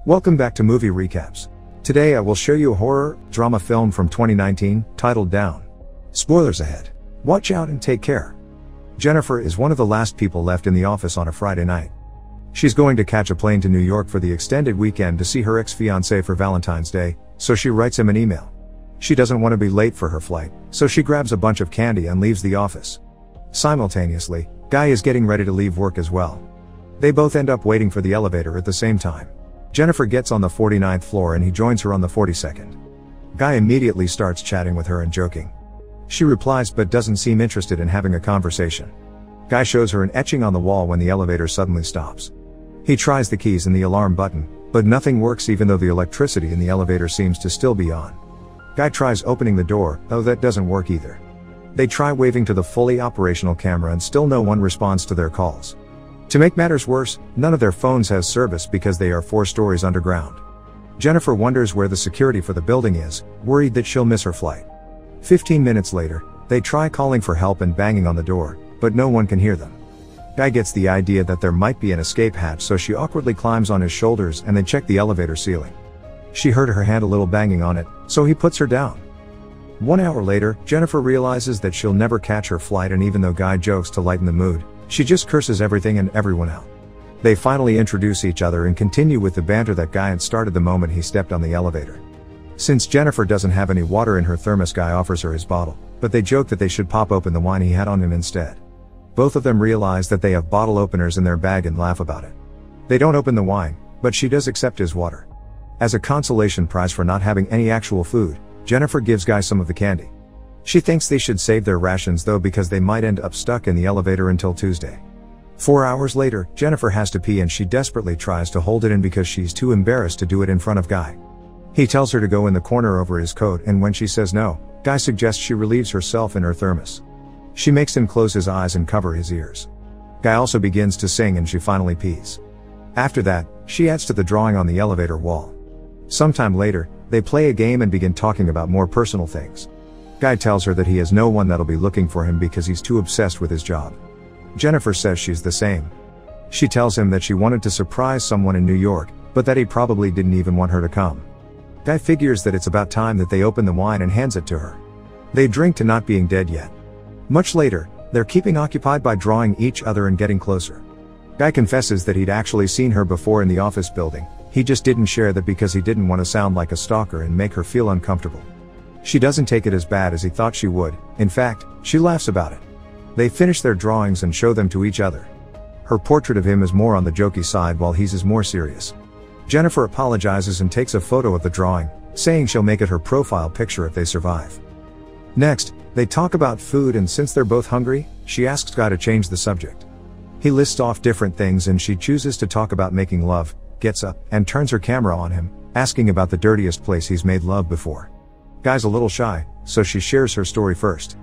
Welcome back to Movie Recaps. Today I will show you a horror drama film from 2019 titled Down. Spoilers ahead. Watch out and take care. Jennifer is one of the last people left in the office on a Friday night. She's going to catch a plane to New York for the extended weekend to see her ex-fiancé for Valentine's Day, so she writes him an email. She doesn't want to be late for her flight, so she grabs a bunch of candy and leaves the office. Simultaneously, Guy is getting ready to leave work as well. They both end up waiting for the elevator at the same time. Jennifer gets on the 49th floor and he joins her on the 42nd. Guy immediately starts chatting with her and joking. She replies but doesn't seem interested in having a conversation. Guy shows her an etching on the wall when the elevator suddenly stops. He tries the keys and the alarm button, but nothing works even though the electricity in the elevator seems to still be on. Guy tries opening the door, though that doesn't work either. They try waving to the fully operational camera and still no one responds to their calls. To make matters worse, none of their phones has service because they are 4 stories underground. Jennifer wonders where the security for the building is, worried that she'll miss her flight. 15 minutes later, they try calling for help and banging on the door, but no one can hear them. Guy gets the idea that there might be an escape hatch, so she awkwardly climbs on his shoulders and they check the elevator ceiling. She heard her hand a little banging on it, so he puts her down. 1 hour later, Jennifer realizes that she'll never catch her flight, and even though Guy jokes to lighten the mood, she just curses everything and everyone out. They finally introduce each other and continue with the banter that Guy had started the moment he stepped on the elevator. Since Jennifer doesn't have any water in her thermos, Guy offers her his bottle, but they joke that they should pop open the wine he had on him instead. Both of them realize that they have bottle openers in their bag and laugh about it. They don't open the wine, but she does accept his water. As a consolation prize for not having any actual food, Jennifer gives Guy some of the candy. She thinks they should save their rations though because they might end up stuck in the elevator until Tuesday. 4 hours later, Jennifer has to pee and she desperately tries to hold it in because she's too embarrassed to do it in front of Guy. He tells her to go in the corner over his coat, and when she says no, Guy suggests she relieves herself in her thermos. She makes him close his eyes and cover his ears. Guy also begins to sing and she finally pees. After that, she adds to the drawing on the elevator wall. Sometime later, they play a game and begin talking about more personal things. Guy tells her that he has no one that'll be looking for him because he's too obsessed with his job. Jennifer says she's the same. She tells him that she wanted to surprise someone in New York, but that he probably didn't even want her to come. Guy figures that it's about time that they open the wine and hands it to her. They drink to not being dead yet. Much later, they're keeping occupied by drawing each other and getting closer. Guy confesses that he'd actually seen her before in the office building. He just didn't share that because he didn't want to sound like a stalker and make her feel uncomfortable. She doesn't take it as bad as he thought she would. In fact, she laughs about it. They finish their drawings and show them to each other. Her portrait of him is more on the jokey side while his is more serious. Jennifer apologizes and takes a photo of the drawing, saying she'll make it her profile picture if they survive. Next, they talk about food, and since they're both hungry, she asks Guy to change the subject. He lists off different things and she chooses to talk about making love, gets up, and turns her camera on him, asking about the dirtiest place he's made love before. Guy's a little shy, so she shares her story first.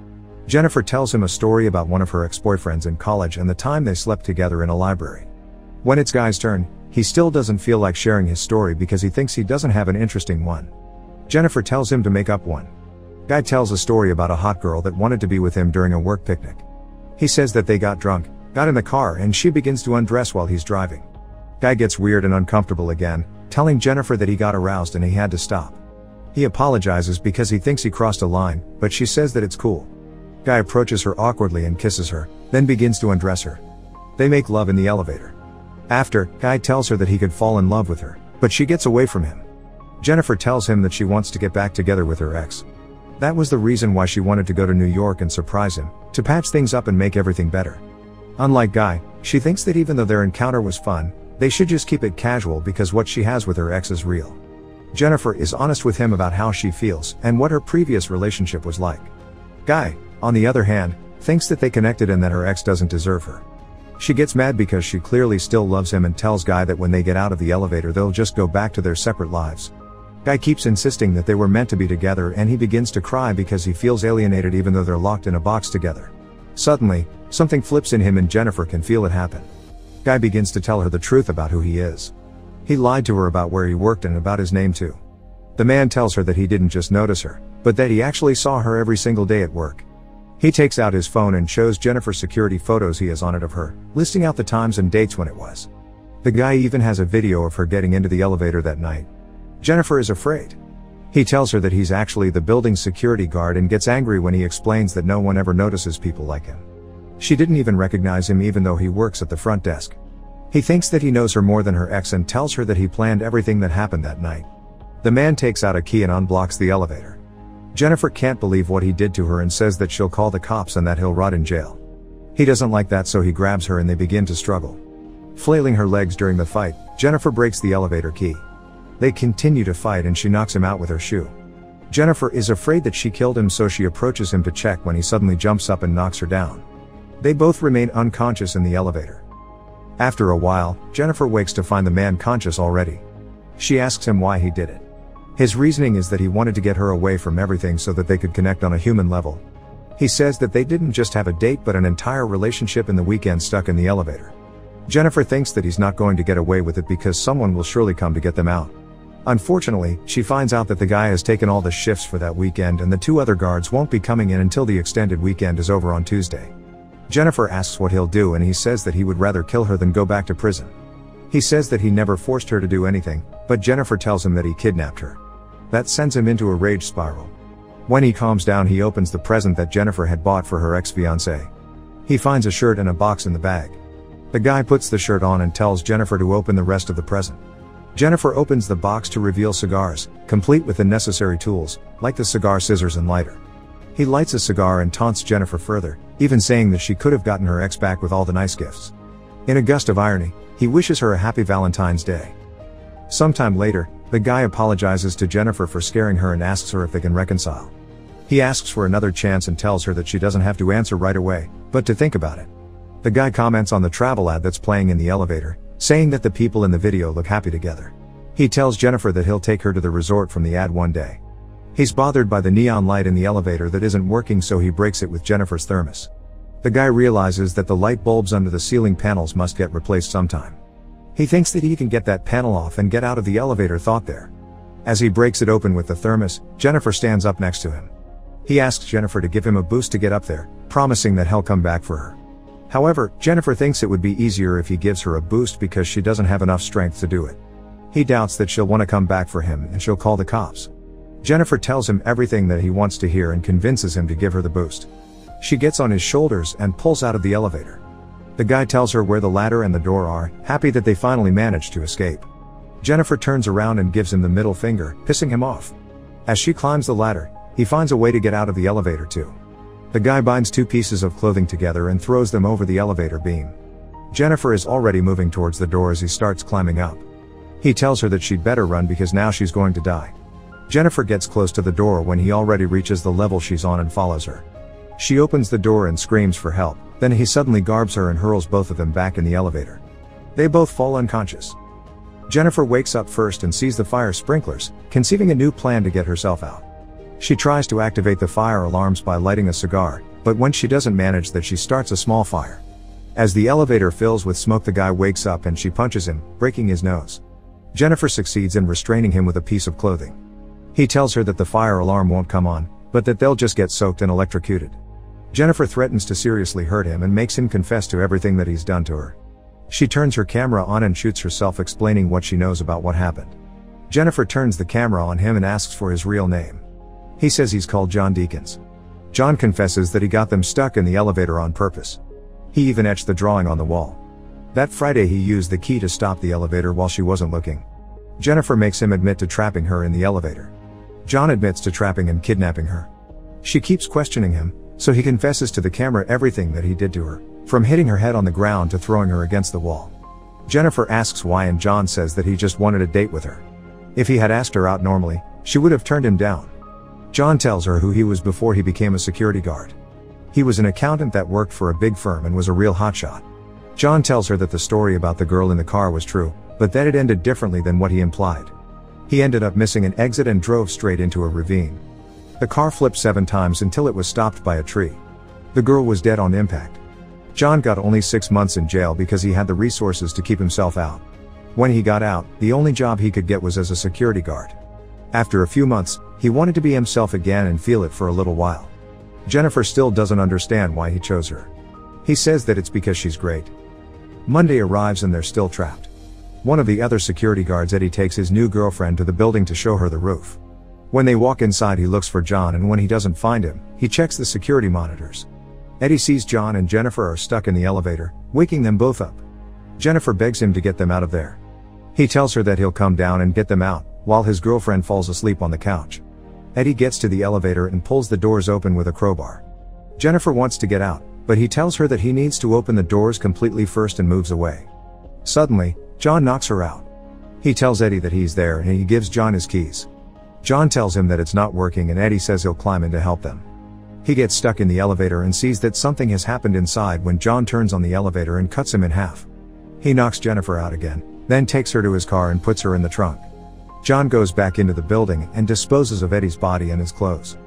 Jennifer tells him a story about one of her ex-boyfriends in college and the time they slept together in a library. When it's Guy's turn, he still doesn't feel like sharing his story because he thinks he doesn't have an interesting one. Jennifer tells him to make up one. Guy tells a story about a hot girl that wanted to be with him during a work picnic. He says that they got drunk, got in the car, and she begins to undress while he's driving. Guy gets weird and uncomfortable again, telling Jennifer that he got aroused and he had to stop. He apologizes because he thinks he crossed a line, but she says that it's cool. Guy approaches her awkwardly and kisses her, then begins to undress her. They make love in the elevator. After, Guy tells her that he could fall in love with her, but she gets away from him. Jennifer tells him that she wants to get back together with her ex. That was the reason why she wanted to go to New York and surprise him, to patch things up and make everything better. Unlike Guy, she thinks that even though their encounter was fun, they should just keep it casual because what she has with her ex is real. Jennifer is honest with him about how she feels and what her previous relationship was like. Guy, on the other hand, thinks that they connected and that her ex doesn't deserve her. She gets mad because she clearly still loves him and tells Guy that when they get out of the elevator they'll just go back to their separate lives. Guy keeps insisting that they were meant to be together and he begins to cry because he feels alienated even though they're locked in a box together. Suddenly, something flips in him and Jennifer can feel it happen. Guy begins to tell her the truth about who he is. He lied to her about where he worked and about his name too. The man tells her that he didn't just notice her, but that he actually saw her every single day at work. He takes out his phone and shows Jennifer security photos he has on it of her, listing out the times and dates when it was. The guy even has a video of her getting into the elevator that night. Jennifer is afraid. He tells her that he's actually the building's security guard and gets angry when he explains that no one ever notices people like him. She didn't even recognize him even though he works at the front desk. He thinks that he knows her more than her ex and tells her that he planned everything that happened that night. The man takes out a key and unblocks the elevator. Jennifer can't believe what he did to her and says that she'll call the cops and that he'll rot in jail. He doesn't like that, so he grabs her and they begin to struggle. Flailing her legs during the fight, Jennifer breaks the elevator key. They continue to fight and she knocks him out with her shoe. Jennifer is afraid that she killed him, so she approaches him to check when he suddenly jumps up and knocks her down. They both remain unconscious in the elevator. After a while, Jennifer wakes to find the man conscious already. She asks him why he did it. His reasoning is that he wanted to get her away from everything so that they could connect on a human level. He says that they didn't just have a date but an entire relationship in the weekend stuck in the elevator. Jennifer thinks that he's not going to get away with it because someone will surely come to get them out. Unfortunately, she finds out that the guy has taken all the shifts for that weekend and the 2 other guards won't be coming in until the extended weekend is over on Tuesday. Jennifer asks what he'll do and he says that he would rather kill her than go back to prison. He says that he never forced her to do anything, but Jennifer tells him that he kidnapped her. That sends him into a rage spiral. When he calms down, he opens the present that Jennifer had bought for her ex-fiancé. He finds a shirt and a box in the bag. The guy puts the shirt on and tells Jennifer to open the rest of the present. Jennifer opens the box to reveal cigars, complete with the necessary tools, like the cigar scissors and lighter. He lights a cigar and taunts Jennifer further, even saying that she could have gotten her ex back with all the nice gifts. In a gust of irony, he wishes her a happy Valentine's Day. Sometime later, the guy apologizes to Jennifer for scaring her and asks her if they can reconcile. He asks for another chance and tells her that she doesn't have to answer right away, but to think about it. The guy comments on the travel ad that's playing in the elevator, saying that the people in the video look happy together. He tells Jennifer that he'll take her to the resort from the ad one day. He's bothered by the neon light in the elevator that isn't working, so he breaks it with Jennifer's thermos. The guy realizes that the light bulbs under the ceiling panels must get replaced sometime. He thinks that he can get that panel off and get out of the elevator thought there. As he breaks it open with the thermos, Jennifer stands up next to him. He asks Jennifer to give him a boost to get up there, promising that he'll come back for her. However, Jennifer thinks it would be easier if he gives her a boost because she doesn't have enough strength to do it. He doubts that she'll want to come back for him and she'll call the cops. Jennifer tells him everything that he wants to hear and convinces him to give her the boost. She gets on his shoulders and pulls out of the elevator. The guy tells her where the ladder and the door are, happy that they finally managed to escape. Jennifer turns around and gives him the middle finger, pissing him off. As she climbs the ladder, he finds a way to get out of the elevator too. The guy binds 2 pieces of clothing together and throws them over the elevator beam. Jennifer is already moving towards the door as he starts climbing up. He tells her that she'd better run because now she's going to die. Jennifer gets close to the door when he already reaches the level she's on and follows her. She opens the door and screams for help, then he suddenly garbs her and hurls both of them back in the elevator. They both fall unconscious. Jennifer wakes up first and sees the fire sprinklers, conceiving a new plan to get herself out. She tries to activate the fire alarms by lighting a cigar, but when she doesn't manage that, she starts a small fire. As the elevator fills with smoke, the guy wakes up and she punches him, breaking his nose. Jennifer succeeds in restraining him with a piece of clothing. He tells her that the fire alarm won't come on, but that they'll just get soaked and electrocuted. Jennifer threatens to seriously hurt him and makes him confess to everything that he's done to her. She turns her camera on and shoots herself, explaining what she knows about what happened. Jennifer turns the camera on him and asks for his real name. He says he's called John Deacons. John confesses that he got them stuck in the elevator on purpose. He even etched the drawing on the wall. That Friday he used the key to stop the elevator while she wasn't looking. Jennifer makes him admit to trapping her in the elevator. John admits to trapping and kidnapping her. She keeps questioning him, so he confesses to the camera everything that he did to her, from hitting her head on the ground to throwing her against the wall. Jennifer asks why and John says that he just wanted a date with her. If he had asked her out normally, she would have turned him down. John tells her who he was before he became a security guard. He was an accountant that worked for a big firm and was a real hotshot. John tells her that the story about the girl in the car was true, but that it ended differently than what he implied. He ended up missing an exit and drove straight into a ravine. The car flipped 7 times until it was stopped by a tree. The girl was dead on impact. John got only 6 months in jail because he had the resources to keep himself out. When he got out, the only job he could get was as a security guard. After a few months, he wanted to be himself again and feel it for a little while. Jennifer still doesn't understand why he chose her. He says that it's because she's great. Monday arrives and they're still trapped. One of the other security guards, Eddie, takes his new girlfriend to the building to show her the roof. When they walk inside, he looks for John, and when he doesn't find him, he checks the security monitors. Eddie sees John and Jennifer are stuck in the elevator, waking them both up. Jennifer begs him to get them out of there. He tells her that he'll come down and get them out, while his girlfriend falls asleep on the couch. Eddie gets to the elevator and pulls the doors open with a crowbar. Jennifer wants to get out, but he tells her that he needs to open the doors completely first and moves away. Suddenly, John knocks her out. He tells Eddie that he's there and he gives John his keys. John tells him that it's not working and Eddie says he'll climb in to help them. He gets stuck in the elevator and sees that something has happened inside when John turns on the elevator and cuts him in half. He knocks Jennifer out again, then takes her to his car and puts her in the trunk. John goes back into the building and disposes of Eddie's body and his clothes.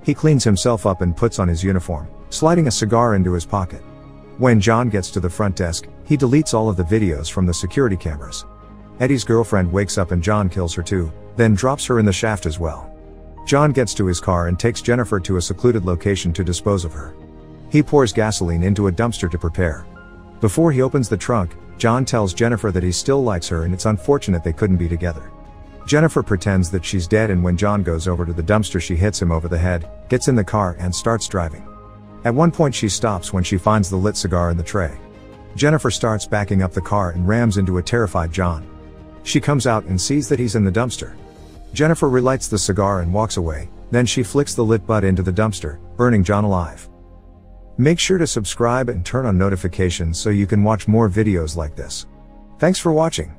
He cleans himself up and puts on his uniform, sliding a cigar into his pocket. When John gets to the front desk, he deletes all of the videos from the security cameras. Eddie's girlfriend wakes up and John kills her too, then drops her in the shaft as well. John gets to his car and takes Jennifer to a secluded location to dispose of her. He pours gasoline into a dumpster to prepare. Before he opens the trunk, John tells Jennifer that he still likes her and it's unfortunate they couldn't be together. Jennifer pretends that she's dead, and when John goes over to the dumpster, she hits him over the head, gets in the car and starts driving. At one point she stops when she finds the lit cigar in the tray. Jennifer starts backing up the car and rams into a terrified John. She comes out and sees that he's in the dumpster. Jennifer relights the cigar and walks away, then she flicks the lit butt into the dumpster, burning John alive. Make sure to subscribe and turn on notifications so you can watch more videos like this. Thanks for watching.